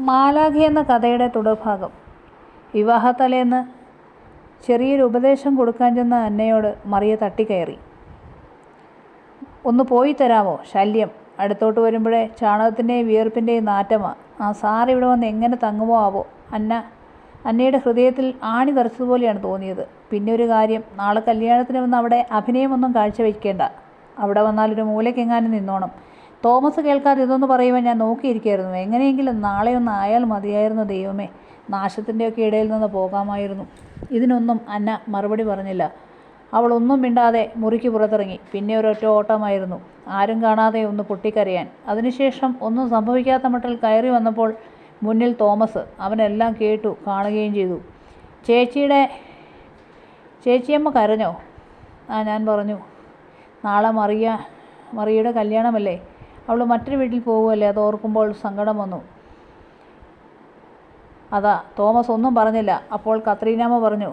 മാലാഖ എന്ന കഥയുടെ തുടർഭാഗം. വിവാഹത്തലേന്ന് ചെറിയൊരു ഉപദേശം കൊടുക്കാൻ ചെന്ന അന്നയോട് മറിയ തട്ടിക്കയറി. ഒന്ന് പോയി തരാമോ, ശല്യം. അടുത്തോട്ട് വരുമ്പോഴേ ചാണകത്തിൻ്റെയും വിയർപ്പിൻ്റെയും നാറ്റമാണ്. ആ സാർ ഇവിടെ വന്ന് എങ്ങനെ തങ്ങുമോ ആവോ. അന്നയുടെ ഹൃദയത്തിൽ ആണി തറച്ചതുപോലെയാണ് തോന്നിയത്. പിന്നെ ഒരു കാര്യം, നാളെ കല്യാണത്തിന് വന്ന് അവിടെ അഭിനയമൊന്നും കാഴ്ചവെക്കേണ്ട. അവിടെ വന്നാലൊരു മൂലയ്ക്കെങ്ങാനും നിന്നോണം. തോമസ് കേൾക്കാതെ ഇതൊന്ന് പറയുവാൻ ഞാൻ നോക്കിയിരിക്കുകയായിരുന്നു. എങ്ങനെയെങ്കിലും നാളെ ഒന്ന് ആയാൽ മതിയായിരുന്നു ദൈവമേ. നാശത്തിൻ്റെയൊക്കെ ഇടയിൽ നിന്ന് പോകാമായിരുന്നു. ഇതിനൊന്നും അന്ന മറുപടി പറഞ്ഞില്ല. അവൾ ഒന്നും മിണ്ടാതെ മുറിക്ക് പുറത്തിറങ്ങി. പിന്നെ ഒരൊറ്റ ഓട്ടമായിരുന്നു, ആരും കാണാതെ ഒന്ന് പൊട്ടിക്കരയാൻ. അതിനുശേഷം ഒന്നും സംഭവിക്കാത്ത മട്ടിൽ കയറി വന്നപ്പോൾ മുന്നിൽ തോമസ്. അവനെല്ലാം കേട്ടു കാണുകയും ചെയ്തു. ചേച്ചിയമ്മ കരഞ്ഞോ? ഞാൻ പറഞ്ഞു. നാളെ മറിയയുടെ കല്യാണമല്ലേ. അവൾ മറ്റൊരു വീട്ടിൽ പോകുമല്ലേ. അതോർക്കുമ്പോൾ സങ്കടം വന്നു. അതാ. തോമസ് ഒന്നും പറഞ്ഞില്ല. അപ്പോൾ കത്രീനാമ്മ പറഞ്ഞു,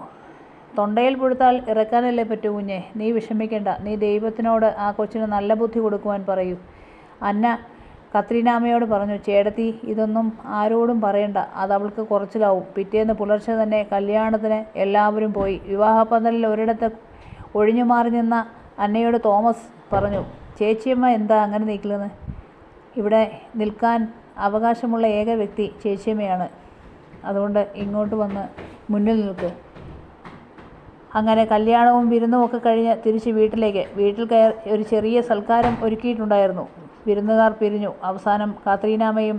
തൊണ്ടയിൽ പുഴുത്താൽ ഇറക്കാനല്ലേ പറ്റൂ കുഞ്ഞെ. നീ വിഷമിക്കേണ്ട. നീ ദൈവത്തിനോട് ആ കൊച്ചിന് നല്ല ബുദ്ധി കൊടുക്കുവാൻ പറയൂ. അന്ന കത്രീനാമ്മയോട് പറഞ്ഞു, ചേട്ടത്തി ഇതൊന്നും ആരോടും പറയണ്ട. അതവൾക്ക് കുറച്ചിലാവും. പിറ്റേന്ന് പുലർച്ചെ തന്നെ കല്യാണത്തിന് എല്ലാവരും പോയി. വിവാഹപ്പന്തലിൽ ഒരിടത്ത് ഒഴിഞ്ഞു മാറി നിന്ന അന്നയോട് തോമസ് പറഞ്ഞു, ചേച്ചിയമ്മ എന്താ അങ്ങനെ നിൽക്കുന്നത്? ഇവിടെ നിൽക്കാൻ അവകാശമുള്ള ഏക വ്യക്തി ചേച്ചിയമ്മയാണ്. അതുകൊണ്ട് ഇങ്ങോട്ട് വന്ന് മുന്നിൽ നിൽക്ക്. അങ്ങനെ കല്യാണവും വിരുന്നും ഒക്കെ കഴിഞ്ഞ് തിരിച്ച് വീട്ടിൽ ഒരു ചെറിയ സൽക്കാരം ഒരുക്കിയിട്ടുണ്ടായിരുന്നു. വിരുന്നുകാർ പിരിഞ്ഞു. അവസാനം കത്രീനാമ്മയും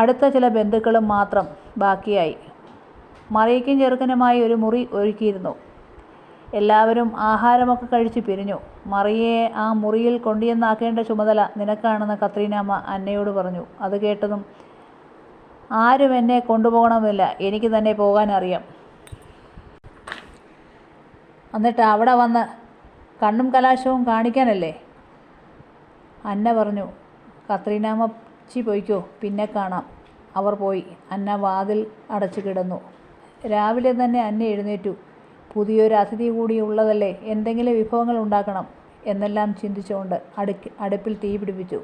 അടുത്ത ചില ബന്ധുക്കളും മാത്രം ബാക്കിയായി. മറിയയ്ക്കും ചെറുക്കനുമായി ഒരു മുറി ഒരുക്കിയിരുന്നു. എല്ലാവരും ആഹാരമൊക്കെ കഴിച്ച് പിരിഞ്ഞു. മറിയയെ ആ മുറിയിൽ കൊണ്ടുചെന്നാക്കേണ്ട ചുമതല നിനക്കാണെന്ന് കത്രീനാമ്മ അന്നയോട് പറഞ്ഞു. അത് കേട്ടതും, ആരും എന്നെ കൊണ്ടുപോകണമെന്നില്ല, എനിക്ക് തന്നെ പോകാനറിയാം. എന്നിട്ട് അവിടെ വന്ന് കണ്ണും കലാശവും കാണിക്കാനല്ലേ? അന്ന പറഞ്ഞു. കത്രീനാമ്മച്ചി പോയിക്കോ, പിന്നെ കാണാം. അവർ പോയി. അന്ന വാതിൽ അടച്ചു കിടന്നു. രാവിലെ തന്നെ അന്ന എഴുന്നേറ്റു. പുതിയൊരു അതിഥി കൂടി ഉള്ളതല്ലേ, എന്തെങ്കിലും വിഭവങ്ങൾ ഉണ്ടാക്കണം എന്നെല്ലാം ചിന്തിച്ചുകൊണ്ട് അടുപ്പിൽ തീ പിടിപ്പിച്ചു.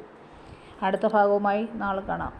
അടുത്ത ഭാഗവുമായി നാളെ കാണാം.